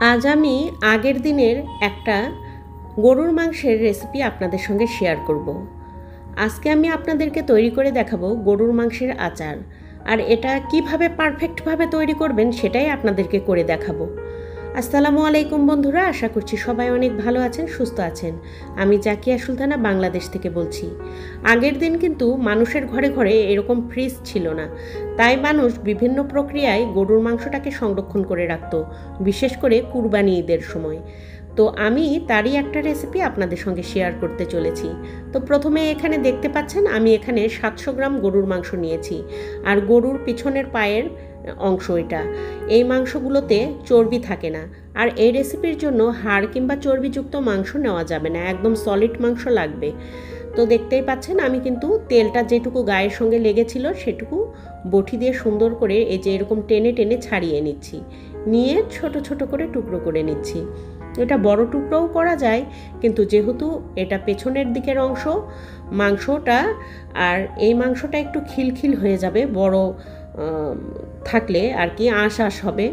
আজ আমি আগের দিনের একটা গরুর মাংসের রেসিপি আপনাদের সঙ্গে শেয়ার করব। আজকে আমি আপনাদেরকে তৈরি করে দেখাবো গরুর মাংসের আচার, আর এটা কিভাবে পারফেক্টভাবে তৈরি করবেন সেটাই আপনাদেরকে করে দেখাবো। আসসালামু আলাইকুম বন্ধুরা, আশা করছি সবাই অনেক ভালো আছেন, সুস্থ আছেন। আমি জাকিয়া সুলতানা বাংলাদেশ থেকে বলছি। আগের দিন কিন্তু মানুষের ঘরে ঘরে এরকম ফ্রিজ ছিল না, তাই মানুষ বিভিন্ন প্রক্রিয়ায় গরুর মাংসটাকে সংরক্ষণ করে রাখতো, বিশেষ করে কুরবানি ঈদের সময়। তো আমি তারই একটা রেসিপি আপনাদের সঙ্গে শেয়ার করতে চলেছি। তো প্রথমে এখানে দেখতে পাচ্ছেন আমি এখানে 700 গ্রাম গরুর মাংস নিয়েছি, আর গরুর পিছনের পায়ের অংশ এটা। এই মাংসগুলোতে চর্বি থাকে না, আর এই রেসিপির জন্য হাড় কিংবা চর্বিযুক্ত মাংস নেওয়া যাবে না, একদম সলিড মাংস লাগবে। তো দেখতেই পাচ্ছেন আমি কিন্তু তেলটা যেটুকু গায়ের সঙ্গে লেগেছিল সেটুকু বটি দিয়ে সুন্দর করে এই যে এরকম টেনে টেনে ছাড়িয়ে নিচ্ছি, নিয়ে ছোট ছোট করে টুকরো করে নিচ্ছি। এটা বড় টুকরোও করা যায়, কিন্তু যেহেতু এটা পেছনের দিকের অংশ মাংসটা, আর এই মাংসটা একটু খিলখিল হয়ে যাবে বড় থাকলে আর কি, আঁশ হবে।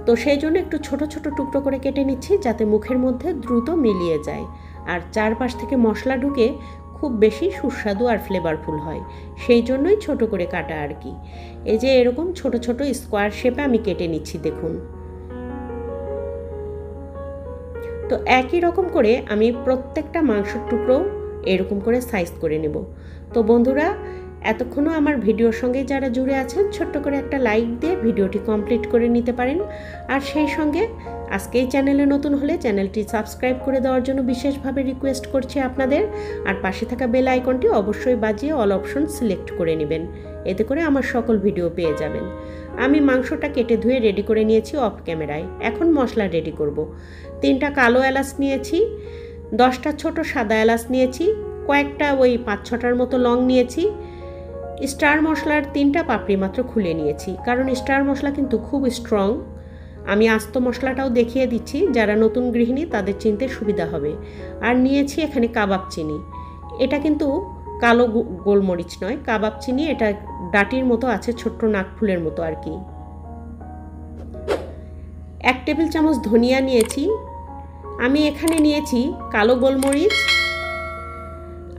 তো সেই জন্য একটু ছোট ছোট টুকরো করে কেটে নিচ্ছি, যাতে মুখের মধ্যে দ্রুত মিলিয়ে যায় আর চারপাশ থেকে মশলা ঢুকে খুব বেশি সুস্বাদু আর ফ্লেভারফুল হয়, সেই জন্যই ছোট করে কাটা আর কি। এই যে এরকম ছোট ছোট স্কোয়ার শেপে আমি কেটে নিচ্ছি, দেখুন। তো একই রকম করে আমি প্রত্যেকটা মাংসের টুকরো এরকম করে সাইজ করে নেব। তো বন্ধুরা, এতক্ষণও আমার ভিডিওর সঙ্গে যারা জুড়ে আছেন, ছোট্ট করে একটা লাইক দিয়ে ভিডিওটি কমপ্লিট করে নিতে পারেন। আর সেই সঙ্গে আজকে এই চ্যানেলে নতুন হলে চ্যানেলটি সাবস্ক্রাইব করে দেওয়ার জন্য বিশেষভাবে রিকোয়েস্ট করছি আপনাদের। আর পাশে থাকা বেল আইকনটি অবশ্যই বাজিয়ে অল অপশন সিলেক্ট করে নেবেন, এতে করে আমার সকল ভিডিও পেয়ে যাবেন। আমি মাংসটা কেটে ধুয়ে রেডি করে নিয়েছি অফ ক্যামেরায়। এখন মশলা রেডি করব। 3টা কালো এলাচ নিয়েছি, 10টা ছোট সাদা এলাচ নিয়েছি, কয়েকটা ওই 5-6টার মতো লং নিয়েছি। স্টার মশলার 3টা পাপড়ি মাত্র খুলে নিয়েছি, কারণ স্টার মশলা কিন্তু খুব স্ট্রং। আমি আস্ত মশলাটাও দেখিয়ে দিচ্ছি, যারা নতুন গৃহিণী তাদের চিনতে সুবিধা হবে। আর নিয়েছি এখানে কাবাব চিনি, এটা কিন্তু কালো গোলমরিচ নয়, কাবাব চিনি। এটা ডাটির মতো আছে, ছোট্ট নাকফুলের মতো আর কি। 1 টেবিল চামচ ধনিয়া নিয়েছি। আমি এখানে নিয়েছি কালো গোলমরিচ,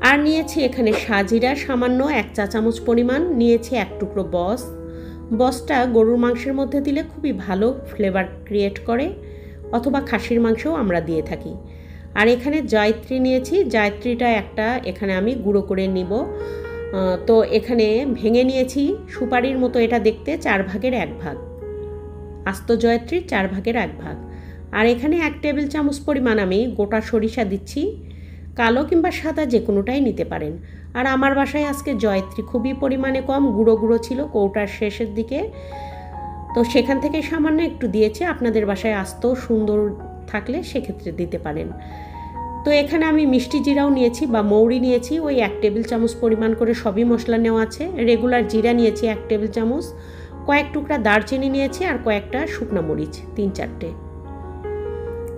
আর নিয়েছি এখানে সাজিরা সামান্য 1 চা চামচ পরিমাণ, নিয়েছি 1 টুকরো বসটা গরুর মাংসের মধ্যে দিলে খুবই ভালো ফ্লেভার ক্রিয়েট করে, অথবা খাসির মাংসও আমরা দিয়ে থাকি। আর এখানে জয়ত্রী নিয়েছি, জয়ত্রীটা একটা এখানে আমি গুঁড়ো করে নিব। তো এখানে ভেঙে নিয়েছি, সুপারির মতো এটা দেখতে, 4 ভাগের 1 ভাগ, আস্ত জয়ত্রীর 4 ভাগের 1 ভাগ। আর এখানে 1 টেবিল চামচ পরিমাণ আমি গোটা সরিষা দিচ্ছি, কালো কিংবা সাদা যে কোনোটাই নিতে পারেন। আর আমার বাসায় আজকে জয়ত্রী খুবই পরিমাণে কম, গুঁড়ো গুঁড়ো ছিল কৌটার শেষের দিকে, তো সেখান থেকে সামান্য একটু দিয়েছি। আপনাদের বাসায় আস্ত সুন্দর থাকলে সেক্ষেত্রে দিতে পারেন। তো এখানে আমি মিষ্টি জিরাও নিয়েছি বা মৌরি নিয়েছি, ওই 1 টেবিল চামচ পরিমাণ করে সবই মশলা নেওয়া আছে। রেগুলার জিরা নিয়েছি 1 টেবিল চামচ, কয়েক টুকরা দারচিনি নিয়েছি, আর কয়েকটা শুকনো মরিচ 3-4টে।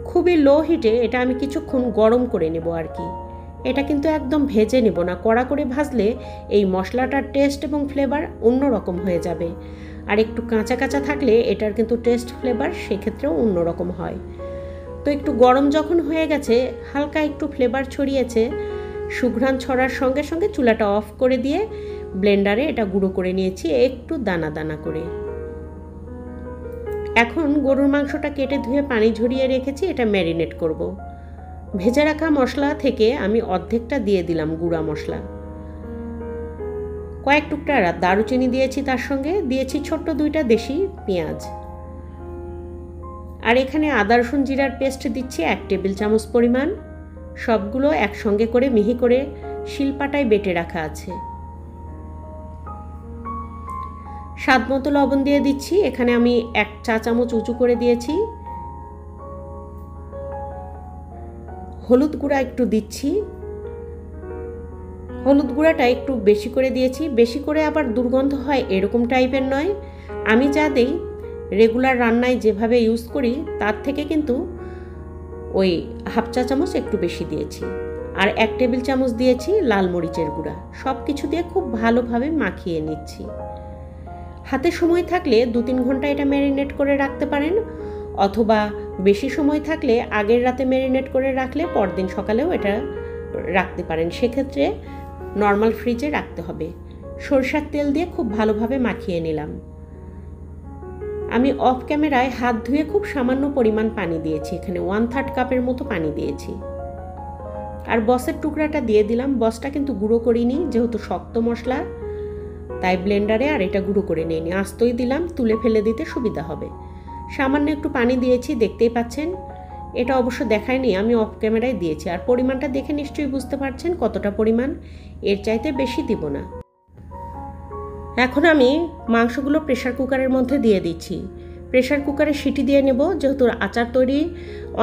খুবই লো হিটে এটা আমি কিছুক্ষণ গরম করে নেব আর কি। এটা কিন্তু একদম ভেজে নেব না, কড়া করে ভাজলে এই মশলাটার টেস্ট এবং ফ্লেভার অন্যরকম হয়ে যাবে। আর একটু কাঁচা কাঁচা থাকলে এটার কিন্তু টেস্ট ফ্লেভার সেক্ষেত্রেও অন্যরকম হয়। তো একটু গরম যখন হয়ে গেছে, হালকা একটু ফ্লেভার ছড়িয়েছে, সুঘ্রাণ ছড়ার সঙ্গে সঙ্গে চুলাটা অফ করে দিয়ে ব্লেন্ডারে এটা গুঁড়ো করে নিয়েছি একটু দানা দানা করে। এখন গরুর মাংসটা কেটে ধুয়ে পানি ঝরিয়ে রেখেছি, এটা ম্যারিনেট করব। ভেজে রাখা মশলা থেকে আমি অর্ধেকটা দিয়ে দিলাম গুঁড়া মশলা, কয়েক টুকরা দারুচিনি দিয়েছি, তার সঙ্গে দিয়েছি ছোট্ট 2টা দেশি পেঁয়াজ। আর এখানে আদা রসুন জিরার পেস্ট দিচ্ছি 1 টেবিল চামচ পরিমাণ। সবগুলো একসঙ্গে করে মিহি করে শিলপাটায় বেটে রাখা আছে। স্বাদ মতো লবণ দিয়ে দিচ্ছি, এখানে আমি 1 চা চামচ উঁচু করে দিয়েছি। হলুদ গুঁড়া একটু দিচ্ছি, হলুদ গুঁড়াটা একটু বেশি করে দিয়েছি, বেশি করে আবার দুর্গন্ধ হয় এরকম টাইপের নয়। আমি যা দিই রেগুলার রান্নায় যেভাবে ইউজ করি তার থেকে কিন্তু ওই 1/2 চা চামচ একটু বেশি দিয়েছি। আর 1 টেবিল চামচ দিয়েছি লাল মরিচের গুঁড়া। সব কিছু দিয়ে খুব ভালোভাবে মাখিয়ে নিচ্ছি। হাতে সময় থাকলে 2-3 ঘন্টা এটা ম্যারিনেট করে রাখতে পারেন, অথবা বেশি সময় থাকলে আগের রাতে ম্যারিনেট করে রাখলে পরদিন সকালেও এটা রাখতে পারেন। সেক্ষেত্রে নর্মাল ফ্রিজে রাখতে হবে। সরষের তেল দিয়ে খুব ভালোভাবে মাখিয়ে নিলাম। আমি অফ ক্যামেরায় হাত ধুয়ে খুব সামান্য পরিমাণ পানি দিয়েছি, এখানে 1/3 কাপের মতো পানি দিয়েছি। আর বসের টুকরাটা দিয়ে দিলাম। বসটা কিন্তু গুঁড়ো করিনি, যেহেতু শক্ত মশলা তাই ব্লেন্ডারে আর এটা গুঁড়ো করে নিইনি, আস্তই দিলাম, তুলে ফেলে দিতে সুবিধা হবে। সামান্য একটু পানি দিয়েছি, দেখতেই পাচ্ছেন। এটা অবশ্য দেখায়নি, আমি অফ ক্যামেরায় দিয়েছি। আর পরিমাণটা দেখে নিশ্চয়ই বুঝতে পারছেন কতটা পরিমাণ, এর চাইতে বেশি দিব না। এখন আমি মাংসগুলো প্রেসার কুকারের মধ্যে দিয়ে দিচ্ছি। প্রেসার কুকারে সিটি দিয়ে নেব, যেহেতু আচার তৈরি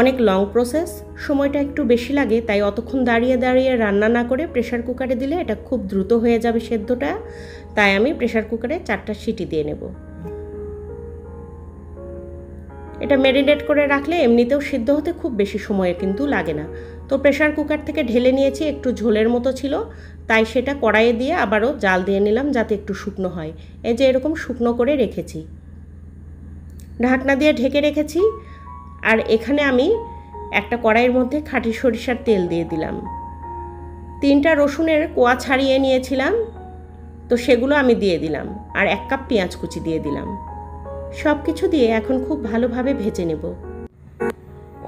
অনেক লং প্রসেস, সময়টা একটু বেশি লাগে, তাই অতক্ষণ দাঁড়িয়ে দাঁড়িয়ে রান্না না করে প্রেসার কুকারে দিলে এটা খুব দ্রুত হয়ে যাবে সেদ্ধটা। তাই আমি প্রেসার কুকারে 4টা সিটি দিয়ে নেব। এটা ম্যারিনেট করে রাখলে এমনিতেও সিদ্ধ হতে খুব বেশি সময় কিন্তু লাগে না। তো প্রেসার কুকার থেকে ঢেলে নিয়েছি, একটু ঝোলের মতো ছিল, তাই সেটা কড়াইয়ে দিয়ে আবারও জাল দিয়ে নিলাম যাতে একটু শুকনো হয়। এই যে এরকম শুকনো করে রেখেছি, ঢাকনা দিয়ে ঢেকে রেখেছি। আর এখানে আমি একটা কড়াইয়ের মধ্যে খাঁটি সরিষার তেল দিয়ে দিলাম। 3টা রসুনের কোয়া ছাড়িয়ে নিয়েছিলাম, তো সেগুলো আমি দিয়ে দিলাম। আর 1 কাপ পেঁয়াজ কুচি দিয়ে দিলাম। সব কিছু দিয়ে এখন খুব ভালোভাবে ভেজে নেব।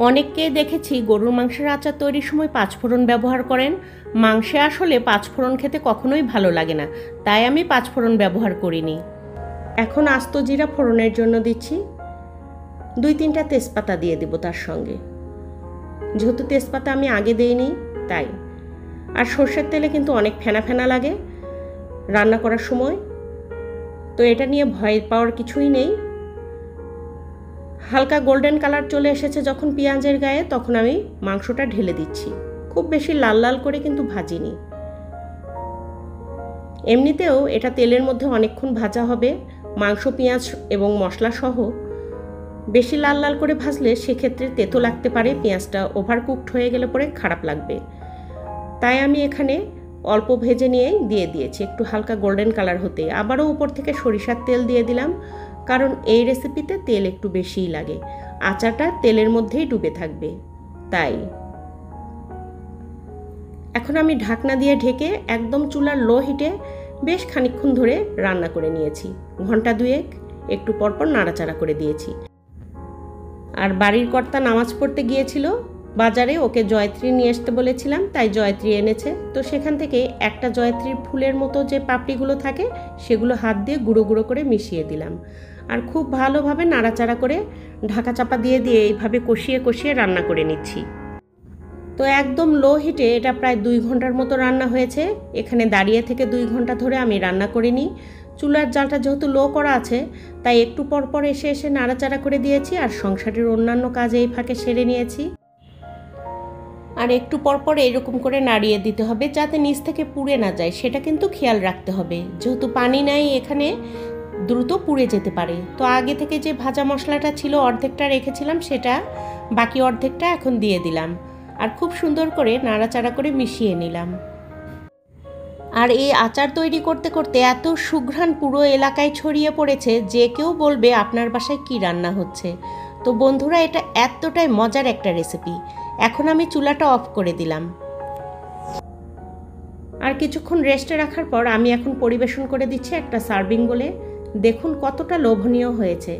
অনেককে দেখেছি গরুর মাংসের আচার তৈরির সময় 5 ফোড়ন ব্যবহার করেন। মাংসে আসলে 5 ফোড়ন খেতে কখনোই ভালো লাগে না, তাই আমি 5 ফোড়ন ব্যবহার করিনি। এখন আস্ত জিরা ফোড়নের জন্য দিচ্ছি। 2-3টা তেজপাতা দিয়ে দেব তার সঙ্গে, যেহেতু তেজপাতা আমি আগে দিইনি তাই। আর সর্ষের তেলে কিন্তু অনেক ফেনা ফেনা লাগে রান্না করার সময়, তো এটা নিয়ে ভয় পাওয়ার কিছুই নেই। হালকা গোল্ডেন কালার চলে এসেছে যখন পেঁয়াজের গায়ে, তখন আমি মাংসটা ঢেলে দিচ্ছি। খুব বেশি লাল লাল করে কিন্তু ভাজিনি, এমনিতেও এটা তেলের মধ্যে অনেকক্ষণ ভাজা হবে, মাংস পেঁয়াজ এবং মশলা সহ। বেশি লাল লাল করে ভাজলে সেক্ষেত্রে তেতো লাগতে পারে, পেঁয়াজটা ওভারকুকড হয়ে গেলে পরে খারাপ লাগবে। তাই আমি এখানে অল্প ভেজে নিয়েই দিয়ে দিয়েছি, একটু হালকা গোল্ডেন কালার হতে। আবারও উপর থেকে সরিষার তেল দিয়ে দিলাম, কারণ এই রেসিপিতে তেল একটু বেশিই লাগে, আচারটা তেলের মধ্যেই ডুবে থাকবে তাই। এখন আমি ঢাকনা দিয়ে ঢেকে একদম চুলার লো হিটে বেশ খানিকক্ষণ ধরে রান্না করে নিয়েছি। ঘন্টা 2 একটু পরপর নাড়াচাড়া করে দিয়েছি। আর বাড়ির কর্তা নামাজ পড়তে গিয়েছিল বাজারে, ওকে জয়ত্রী নিয়ে আসতে বলেছিলাম, তাই জয়ত্রী এনেছে। তো সেখান থেকে একটা জয়ত্রীর ফুলের মতো যে পাপড়িগুলো থাকে সেগুলো হাত দিয়ে গুঁড়ো গুঁড়ো করে মিশিয়ে দিলাম। আর খুব ভালোভাবে নাড়াচাড়া করে ঢাকা চাপা দিয়ে এইভাবে কষিয়ে কষিয়ে রান্না করে নিচ্ছি। তো একদম লো হিটে এটা প্রায় 2 ঘন্টার মতো রান্না হয়েছে। এখানে দাঁড়িয়ে থেকে 2 ঘন্টা ধরে আমি রান্না করে নিই। চুলার জালটা যেহেতু লো করা আছে, তাই একটু পরপর এসে এসে নাড়াচাড়া করে দিয়েছি। আর সংসারের অন্যান্য কাজ এই ফাঁকে সেরে নিয়েছি। আর একটু পরপর এরকম করে নাড়িয়ে দিতে হবে যাতে নিচ থেকে পুড়ে না যায়, সেটা কিন্তু খেয়াল রাখতে হবে, যেহেতু পানি নাই এখানে দ্রুত পুড়ে যেতে পারে। তো আগে থেকে যে ভাজা মশলাটা ছিল অর্ধেকটা রেখেছিলাম, সেটা বাকি অর্ধেকটা এখন দিয়ে দিলাম। আর খুব সুন্দর করে নাড়াচাড়া করে মিশিয়ে নিলাম। আর এই আচার তৈরি করতে করতে এত সুঘ্রাণ পুরো এলাকায় ছড়িয়ে পড়েছে যে কেউ বলবে আপনার বাসায় কি রান্না হচ্ছে। তো বন্ধুরা, এটা এতটাই মজার একটা রেসিপি। এখন আমি চুলাটা অফ করে দিলাম। আর কিছুক্ষণ রেস্টে রাখার পর আমি এখন পরিবেশন করে দিচ্ছি একটা সার্ভিং বলে। দেখুন কতটা লোভনীয় হয়েছে,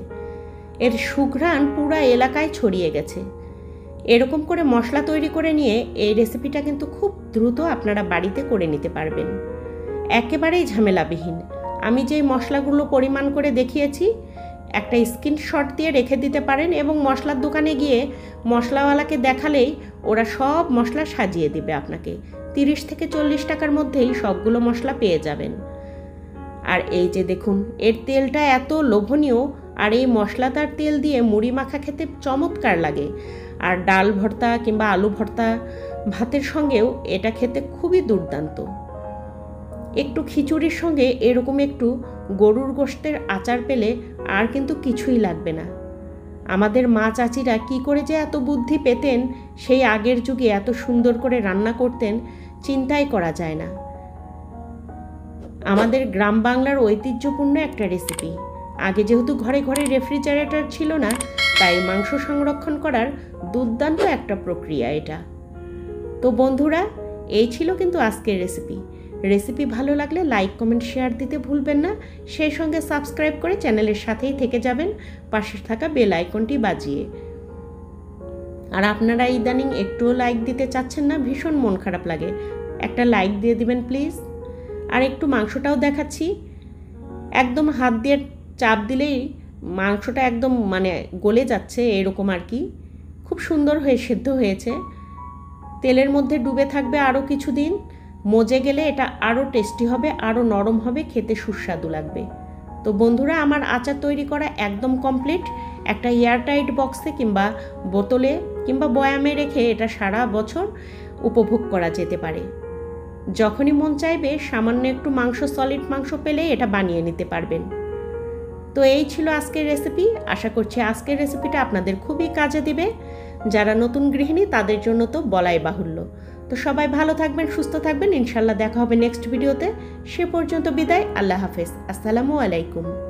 এর সুঘ্রাণ পুরো এলাকায় ছড়িয়ে গেছে। এরকম করে মশলা তৈরি করে নিয়ে এই রেসিপিটা কিন্তু খুব দ্রুত আপনারা বাড়িতে করে নিতে পারবেন, একেবারেই ঝামেলাবিহীন। আমি যেই মশলাগুলো পরিমাণ করে দেখিয়েছি, একটা স্ক্রিনশট দিয়ে রেখে দিতে পারেন এবং মশলার দোকানে গিয়ে মশলাওয়ালাকে দেখালেই ওরা সব মশলা সাজিয়ে দিবে আপনাকে। 30 থেকে 40 টাকার মধ্যেই সবগুলো মশলা পেয়ে যাবেন। আর এই যে দেখুন, এর তেলটা এত লোভনীয়, আর এই মশলাদার তেল দিয়ে মুড়ি মাখা খেতে চমৎকার লাগে। আর ডাল ভর্তা কিংবা আলু ভর্তা ভাতের সঙ্গেও এটা খেতে খুবই দুর্দান্ত। একটু খিচুড়ির সঙ্গে এরকম একটু গরুর গোশতের আচার পেলে আর কিন্তু কিছুই লাগবে না। আমাদের মা চাচিরা কি করে যে এত বুদ্ধি পেতেন, সেই আগের যুগে এত সুন্দর করে রান্না করতেন, চিন্তাই করা যায় না। আমাদের গ্রাম বাংলার ঐতিহ্যপূর্ণ একটা রেসিপি। আগে যেহেতু ঘরে ঘরে রেফ্রিজারেটর ছিল না, তাই মাংস সংরক্ষণ করার দুর্দান্ত একটা প্রক্রিয়া এটা। তো বন্ধুরা, এই ছিল কিন্তু আজকের রেসিপি ভালো লাগলে লাইক কমেন্ট শেয়ার দিতে ভুলবেন না। সেই সঙ্গে সাবস্ক্রাইব করে চ্যানেলের সাথেই থেকে যাবেন, পাশে থাকা বেল আইকনটি বাজিয়ে। আর আপনারা ইদানিং একটুও লাইক দিতে চাচ্ছেন না, ভীষণ মন খারাপ লাগে। একটা লাইক দিয়ে দিবেন প্লিজ। আর একটু মাংসটাও দেখাচ্ছি। একদম হাত দিয়ে চাপ দিলেই মাংসটা একদম গলে যাচ্ছে, এরকম আর কি। খুব সুন্দর হয়ে সেদ্ধ হয়েছে। তেলের মধ্যে ডুবে থাকবে আরও কিছুদিন, মজে গেলে এটা আরও টেস্টি হবে, আরও নরম হবে, খেতে সুস্বাদু লাগবে। তো বন্ধুরা, আমার আচার তৈরি করা একদম কমপ্লিট। একটা এয়ারটাইট বক্সে কিংবা বোতলে কিংবা বয়ামে রেখে এটা সারা বছর উপভোগ করা যেতে পারে। যখনই মন চাইবে সামান্য একটু সলিড মাংস পেলে এটা বানিয়ে নিতে পারবেন। তো এই ছিল আজকের রেসিপি। আশা করছি আজকের রেসিপিটা আপনাদের খুবই কাজে দিবে। যারা নতুন গৃহিণী তাদের জন্য তো বলাই বাহুল্য। তো সবাই ভালো থাকবেন, সুস্থ থাকবেন। ইনশাল্লাহ দেখা হবে নেক্সট ভিডিওতে। সে পর্যন্ত বিদায়। আল্লাহ হাফেজ। আসসালামু আলাইকুম।